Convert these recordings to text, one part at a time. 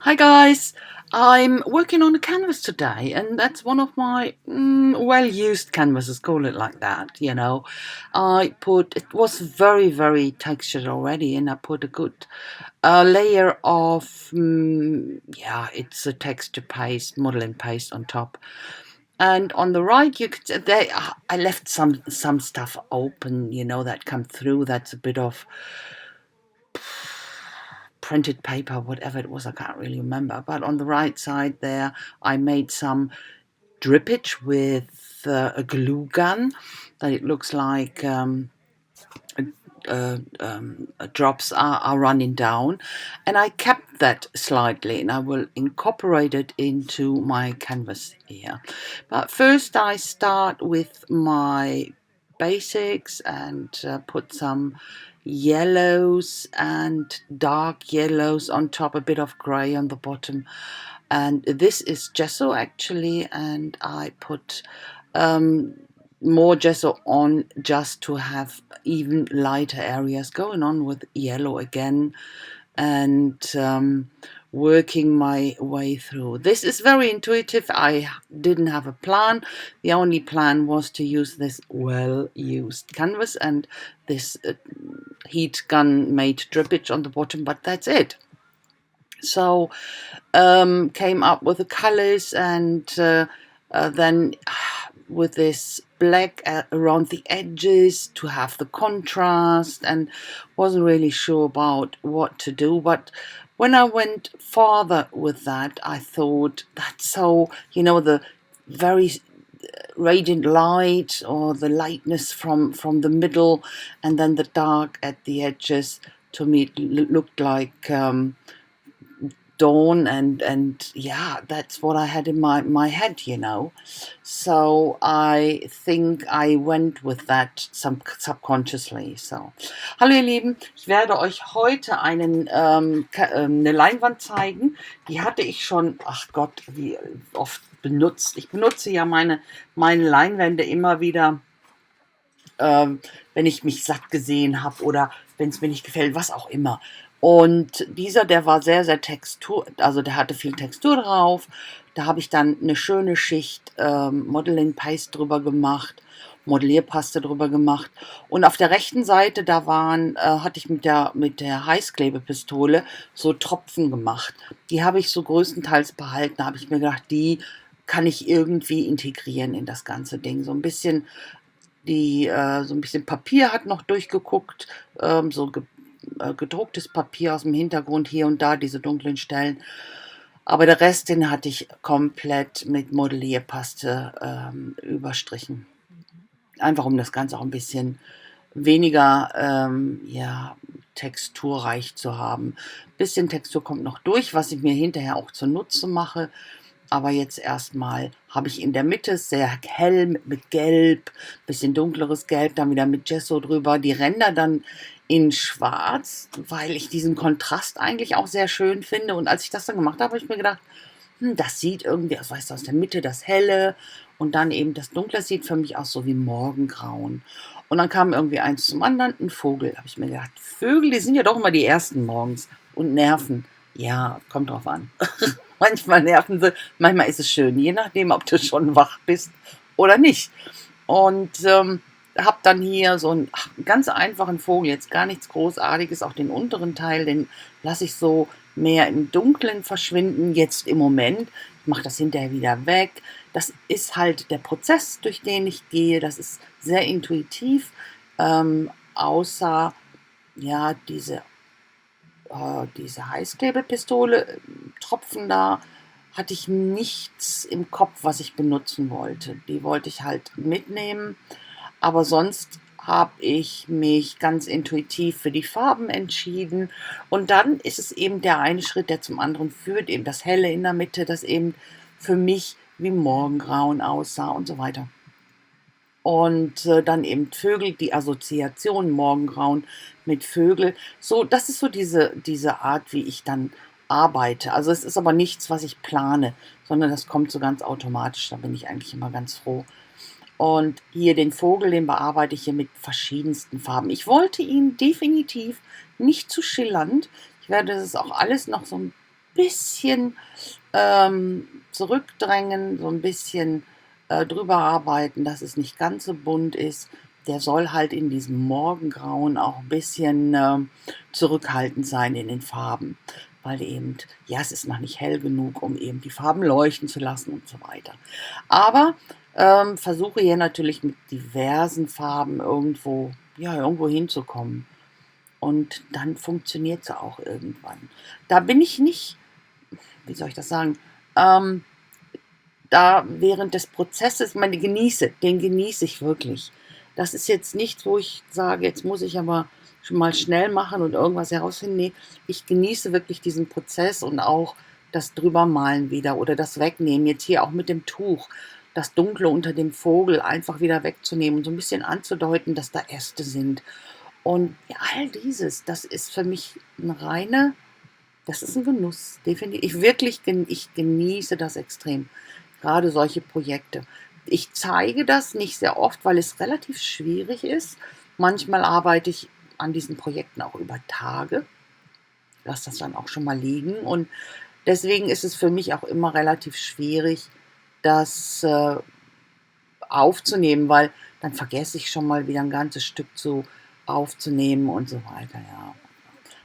Hi guys, I'm working on a canvas today, and that's one of my well-used canvases. Call it like that, you know. It was very textured already, and I put a good layer of yeah, it's a texture paste, modeling paste on top. And on the right, you could I left some stuff open, you know, that come through. That's a bit of printed paper, whatever it was, I can't really remember. But on the right side there, I made some drippage with a glue gun that it looks like drops are running down, and I kept that slightly, and I will incorporate it into my canvas here. But first I start with my basics and put some yellows and dark yellows on top, a bit of gray on the bottom, and this is gesso actually, and I put more gesso on just to have even lighter areas, going on with yellow again, and working my way through. This is very intuitive. I didn't have a plan. The only plan was to use this well-used canvas and this heat gun made drippage on the bottom, but that's it. So came up with the colors, and then with this black around the edges to have the contrast, and wasn't really sure about what to do. But when I went farther with that, I thought that's so, you know, the very radiant light or the lightness from the middle and then the dark at the edges, to me it looked like dawn, and yeah, that's what I had in my head, you know. So I think I went with that subconsciously. So, hallo ihr Lieben, ich werde euch heute eine Leinwand zeigen. Die hatte ich schon, ach Gott, wie oft benutzt. Ich benutze ja meine Leinwände immer wieder, wenn ich mich satt gesehen habe oder wenn es mir nicht gefällt, was auch immer. Und dieser, der war sehr Textur, also der hatte viel Textur drauf. Da habe ich dann eine schöne Schicht Modeling Paste drüber gemacht, Modellierpaste drüber gemacht. Und auf der rechten Seite, da hatte ich mit der Heißklebepistole so Tropfen gemacht. Die habe ich so größtenteils behalten. Da habe ich mir gedacht, die kann ich irgendwie integrieren in das ganze Ding. So ein bisschen so ein bisschen Papier hat noch durchgeguckt, gedrucktes Papier aus dem Hintergrund, hier und da diese dunklen Stellen. Aber der Rest, den hatte ich komplett mit Modellierpaste überstrichen. Einfach um das Ganze auch ein bisschen weniger ja, texturreich zu haben. Ein bisschen Textur kommt noch durch, was ich mir hinterher auch zunutze mache. Aber jetzt erstmal habe ich in der Mitte sehr hell mit Gelb, bisschen dunkleres Gelb, dann wieder mit Gesso drüber. Die Ränder dann in Schwarz, weil ich diesen Kontrast eigentlich auch sehr schön finde. Und als ich das dann gemacht habe, habe ich mir gedacht, das sieht irgendwie, also weißt du, aus der Mitte das Helle und dann eben das Dunkle, das sieht für mich aus so wie Morgengrauen. Und dann kam irgendwie eins zum anderen, ein Vogel. Habe ich mir gedacht, Vögel, die sind ja doch immer die ersten morgens und nerven. Ja, kommt drauf an. Manchmal nerven sie, manchmal ist es schön, je nachdem, ob du schon wach bist oder nicht. Und habe dann hier so einen ganz einfachen Vogel, jetzt gar nichts Großartiges, auch den unteren Teil, den lasse ich so mehr im Dunklen verschwinden, jetzt im Moment. Ich mache das hinterher wieder weg. Das ist halt der Prozess, durch den ich gehe. Das ist sehr intuitiv, außer ja, diese Heißklebepistole, Tropfen da, hatte ich nichts im Kopf, was ich benutzen wollte. Die wollte ich halt mitnehmen, aber sonst habe ich mich ganz intuitiv für die Farben entschieden. Und dann ist es eben der eine Schritt, der zum anderen führt, eben das Helle in der Mitte, das eben für mich wie Morgengrauen aussah und so weiter. Und dann eben Vögel, die Assoziation Morgengrauen mit Vögel. So, das ist so diese Art, wie ich dann arbeite. Also es ist aber nichts, was ich plane, sondern das kommt so ganz automatisch. Da bin ich eigentlich immer ganz froh. Und hier den Vogel, den bearbeite ich hier mit verschiedensten Farben. Ich wollte ihn definitiv nicht zu schillernd. Ich werde das auch alles noch so ein bisschen zurückdrängen, so ein bisschen drüber arbeiten, dass es nicht ganz so bunt ist. Der soll halt in diesem Morgengrauen auch ein bisschen zurückhaltend sein in den Farben, weil eben, ja, es ist noch nicht hell genug, um eben die Farben leuchten zu lassen und so weiter. Aber versuche hier natürlich mit diversen Farben irgendwo, ja, irgendwo hinzukommen. Und dann funktioniert sie auch irgendwann. Da bin ich nicht, wie soll ich das sagen, ähm, da während des Prozesses, den genieße ich wirklich. Das ist jetzt nichts, wo ich sage, jetzt muss ich aber schon mal schnell machen und irgendwas herausfinden. Nee, ich genieße wirklich diesen Prozess und auch das Drübermalen wieder oder das Wegnehmen. Jetzt hier auch mit dem Tuch, das Dunkle unter dem Vogel einfach wieder wegzunehmen und so ein bisschen anzudeuten, dass da Äste sind. Und ja, all dieses, das ist für mich eine reine, das ist ein Genuss, definitiv. Ich genieße das extrem, gerade solche Projekte. Ich zeige das nicht sehr oft, weil es relativ schwierig ist. Manchmal arbeite ich an diesen Projekten auch über Tage, lasse das dann auch schon mal liegen und deswegen ist es für mich auch immer relativ schwierig, das aufzunehmen, weil dann vergesse ich schon mal wieder ein ganzes Stück aufzunehmen und so weiter, ja.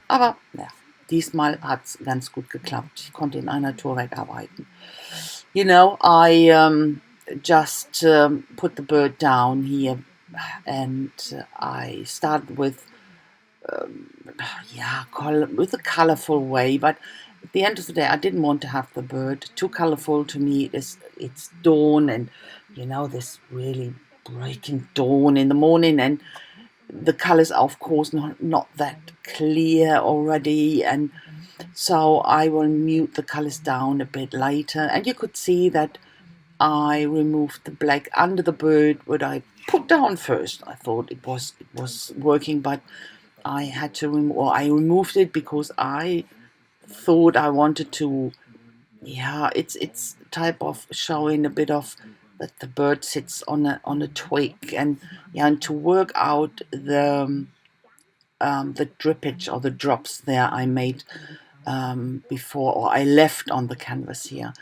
Aber ja, diesmal hat es ganz gut geklappt. Ich konnte in einer Tour wegarbeiten. You know, I just put the bird down here and I started with with a colorful way, but at the end of the day I didn't want to have the bird too colorful. To me it's dawn, and you know, this really breaking dawn in the morning, and the colors are of course not that clear already, and so I will mute the colors down a bit later. And you could see that I removed the black under the bird, what I put down first. I thought it was working, but I had to I removed it because I thought I wanted to, yeah, it's type of showing a bit of that the bird sits on a twig, and yeah, and to work out the drippage or the drops there I made before, or I left on the canvas here.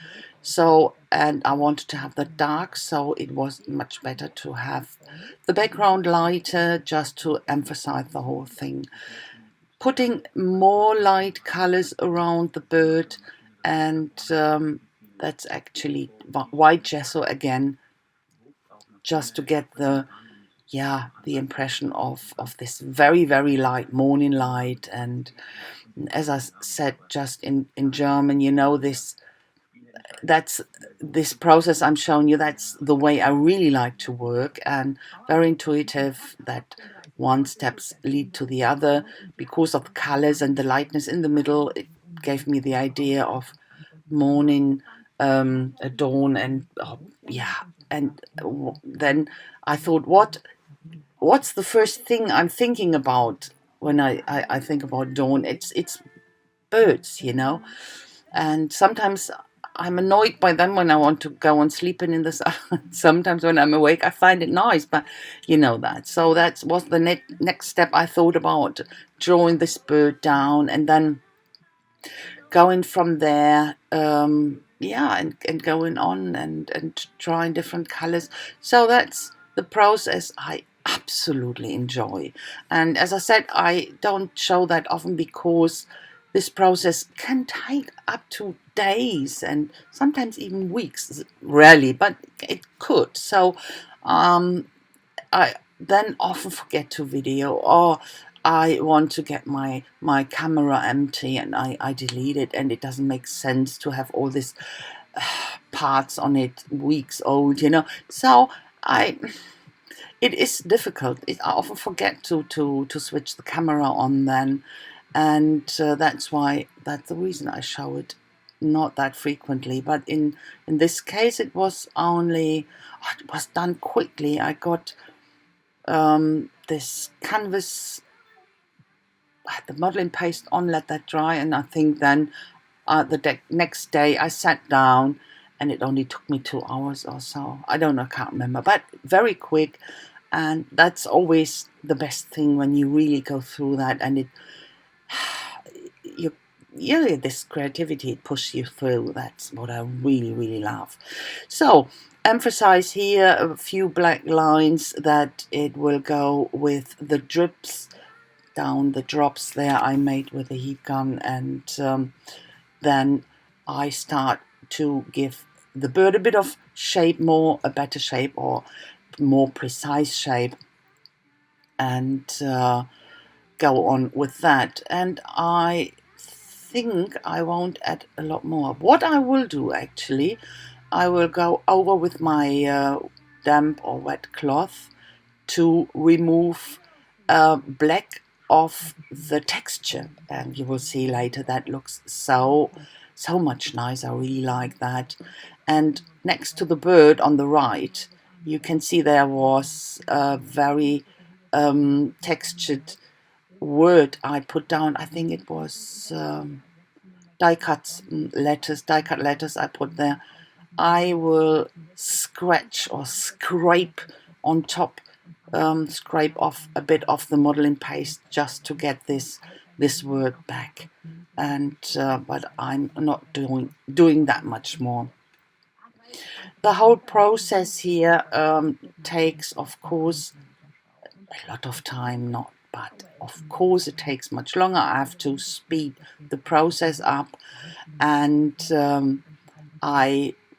So, and I wanted to have that dark, so it was much better to have the background lighter just to emphasize the whole thing. Putting more light colors around the bird, and that's actually white gesso again, just to get the impression of this very, very light morning light. And as I said just in German, you know, that's this process I'm showing you, that's the way I really like to work, and very intuitive, that one steps lead to the other because of the colors and the lightness in the middle. It gave me the idea of morning, a dawn, and and then I thought, what's the first thing I'm thinking about when I think about dawn? It's birds, you know. And sometimes I'm annoyed by them when I want to go and sleep in the sun. Sometimes when I'm awake, I find it nice, but you know that. So that was the next step. I thought about drawing this bird down and then going from there, and going on and trying different colors. So that's the process I absolutely enjoy. And as I said, I don't show that often because this process can take up to days and sometimes even weeks. Rarely, but it could. So I then often forget to video, or I want to get my camera empty and I delete it, and it doesn't make sense to have all these parts on it weeks old, you know. So it is difficult. I often forget to switch the camera on then, and that's the reason I show it not that frequently. But in this case, it was done quickly. I got this canvas, I had the modeling paste on, let that dry, and I think then next day I sat down and it only took me 2 hours or so. I don't know, I can't remember, but very quick. And that's always the best thing when you really go through that, and yeah, this creativity pushes you through. That's what I really, really love. So emphasize here a few black lines that it will go with the drips down, the drops there I made with the heat gun, and then I start to give the bird a bit of shape, a better shape or more precise shape, and go on with that. And I think I won't add a lot more. What I will do actually, I will go over with my damp or wet cloth to remove black of the texture, and you will see later that looks so much nice. I really like that. And next to the bird on the right, you can see there was a very textured word I put down. I think it was die-cut letters I put there. I will scratch or scrape on top, scrape off a bit of the modeling paste just to get this word back. And but I'm not doing that much more. The whole process here takes, of course, a lot of time, not, but of course it takes much longer. I have to speed the process up, and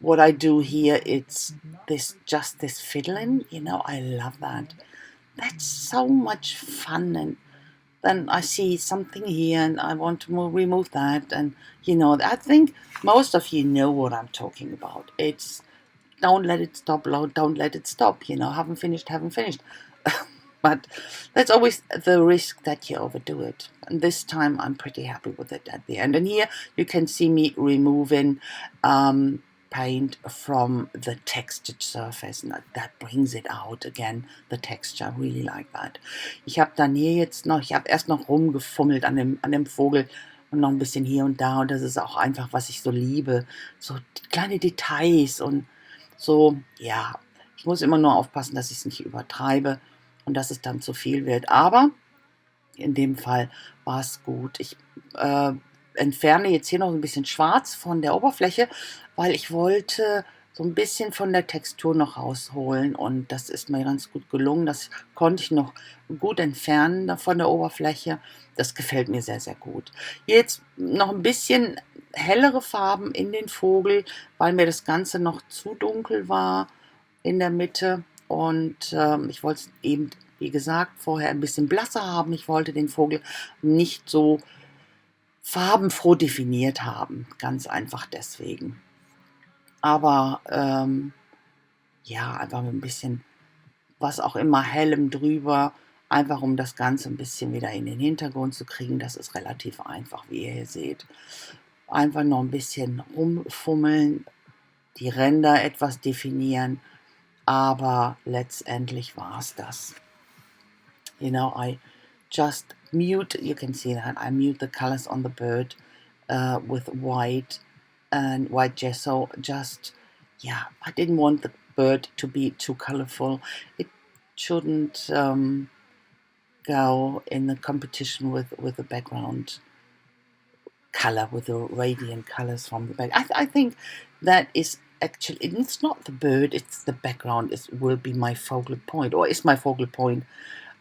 what I do here, it's this fiddling, I love that. That's so much fun. And then I see something here and I want to remove that, and I think most of you know what I'm talking about. It's don't let it stop, Lord, don't let it stop, haven't finished. But that's always the risk that you overdo it. And this time I'm pretty happy with it at the end. And here you can see me removing paint from the textured surface. And that brings it out again, the texture. I really like that. Ich habe erst noch rumgefummelt an dem Vogel und noch ein bisschen hier und da. Und das ist auch einfach, was ich so liebe. So kleine Details und so, ja. Ich muss immer nur aufpassen, dass ich es nicht übertreibe und dass es dann zu viel wird. Aber in dem Fall war es gut. Ich entferne jetzt hier noch ein bisschen schwarz von der Oberfläche, weil ich wollte so ein bisschen von der Textur noch rausholen, und das ist mir ganz gut gelungen. Das konnte ich noch gut entfernen von der Oberfläche. Das gefällt mir sehr, sehr gut. Jetzt noch ein bisschen hellere Farben in den Vogel, weil mir das Ganze noch zu dunkel war in der Mitte, und ich wollte es eben, wie gesagt, vorher ein bisschen blasser haben. Ich wollte den Vogel nicht so farbenfroh definiert haben, ganz einfach deswegen. Aber ja, einfach mit ein bisschen, was auch immer, hellem drüber, einfach um das Ganze ein bisschen wieder in den Hintergrund zu kriegen. Das ist relativ einfach, wie ihr hier seht. Einfach noch ein bisschen rumfummeln, die Ränder etwas definieren, aber letztendlich war es das. I just mute, you can see that, I mute the colors on the bird with white and white gesso. Just, yeah, I didn't want the bird to be too colorful. It shouldn't go in the competition with the background color, with the radiant colors from the back. I think that is actually, it's not the bird, it's the background. It will be my focal point, or is my focal point.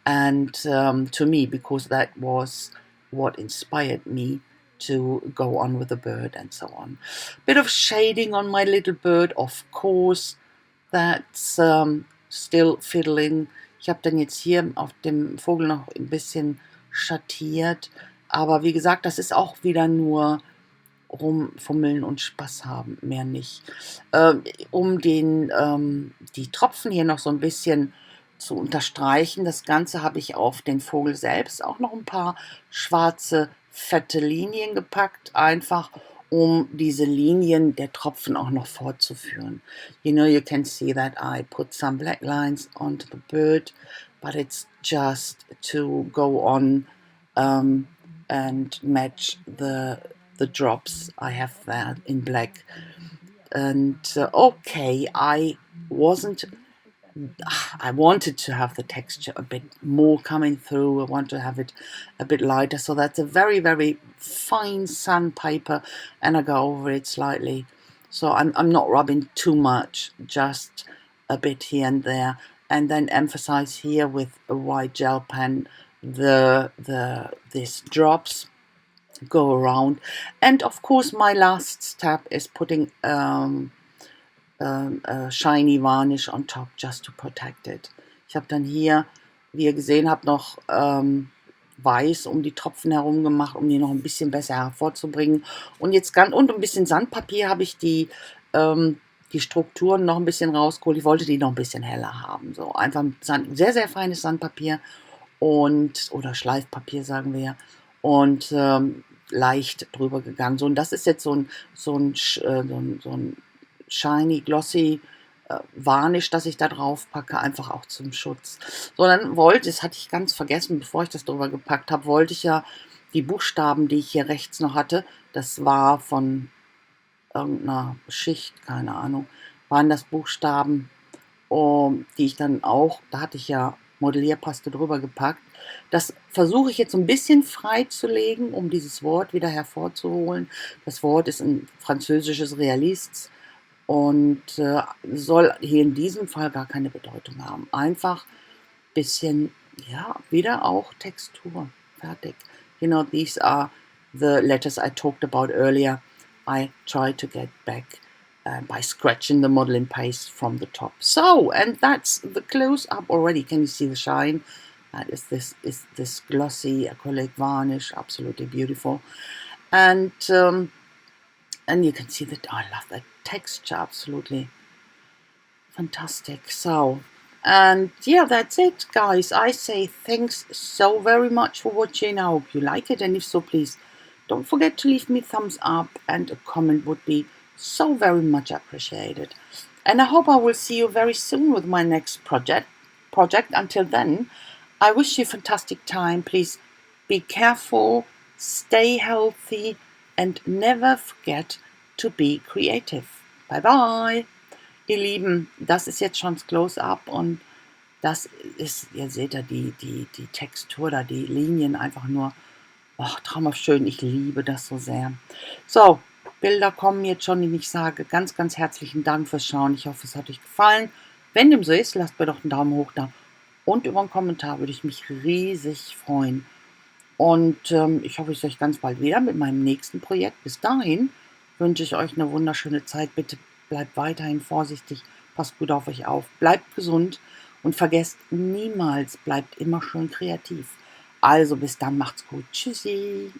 And to me, because that was what inspired me to go on with the bird and so on. Bit of shading on my little bird, of course. That's still fiddling. Ich habe dann jetzt hier auf dem Vogel noch ein bisschen schattiert. Aber wie gesagt, das ist auch wieder nur rumfummeln und Spaß haben, mehr nicht. Um die Tropfen hier noch so ein bisschen zu unterstreichen, das Ganze habe ich auf den Vogel selbst auch noch ein paar schwarze, fette Linien gepackt, einfach um diese Linien der Tropfen auch noch fortzuführen. You can see that I put some black lines onto the bird, but it's just to go on and match the drops I have there in black. And okay, I wasn't I wanted to have the texture a bit more coming through. I want to have it a bit lighter. So that's a very, very fine sandpaper, and I go over it slightly. So I'm not rubbing too much, just a bit here and there, and then emphasize here with a white gel pen these drops go around. And of course, my last step is putting shiny Varnish on top, just to protect it. Ich habe dann hier, wie ihr gesehen habt, noch weiß um die Tropfen herum gemacht, um die noch ein bisschen besser hervorzubringen. Und jetzt und ein bisschen Sandpapier habe ich die Strukturen noch ein bisschen rausgeholt. Ich wollte die noch ein bisschen heller haben. So einfach sehr, sehr feines Sandpapier oder Schleifpapier, sagen wir, und leicht drüber gegangen. So, und das ist jetzt so ein shiny, glossy Varnish, das ich da drauf packe, einfach auch zum Schutz. So, dann das hatte ich ganz vergessen, bevor ich das drüber gepackt habe, wollte ich ja die Buchstaben, die ich hier rechts noch hatte, das war von irgendeiner Schicht, keine Ahnung, waren das Buchstaben, die ich dann auch, da hatte ich ja Modellierpaste drüber gepackt. Das versuche ich jetzt so ein bisschen frei zu legen, um dieses Wort wieder hervorzuholen. Das Wort ist ein französisches Realiste und soll hier in diesem Fall gar keine Bedeutung haben. Einfach ein bisschen, ja, wieder auch Textur. Fertig. You know, these are the letters I talked about earlier. I try to get back by scratching the modeling paste from the top. So, and that's the close-up already. Can you see the shine? That is this glossy acrylic varnish, absolutely beautiful. And you can see that I love that texture, absolutely fantastic. So, and yeah, that's it, guys. I say thanks so very much for watching. I hope you like it, and if so, please don't forget to leave me a thumbs up, and a comment would be so very much appreciated. And I hope I will see you very soon with my next project. Until then, I wish you a fantastic time. Please be careful, stay healthy, and never forget to be creative. Bye bye. Ihr Lieben, das ist jetzt schon das Close-Up und das ist, ihr seht ja die Textur da, die Linien einfach nur, ach, traumhaft schön. Ich liebe das so sehr. So, Bilder kommen jetzt schon, die ich sage. Ganz, ganz herzlichen Dank fürs Schauen. Ich hoffe, es hat euch gefallen. Wenn dem so ist, lasst mir doch einen Daumen hoch da. Und über einen Kommentar würde ich mich riesig freuen. Und ich hoffe, ich sehe euch ganz bald wieder mit meinem nächsten Projekt. Bis dahin wünsche ich euch eine wunderschöne Zeit. Bitte bleibt weiterhin vorsichtig, passt gut auf euch auf, bleibt gesund und vergesst niemals, bleibt immer schön kreativ. Also bis dann, macht's gut. Tschüssi.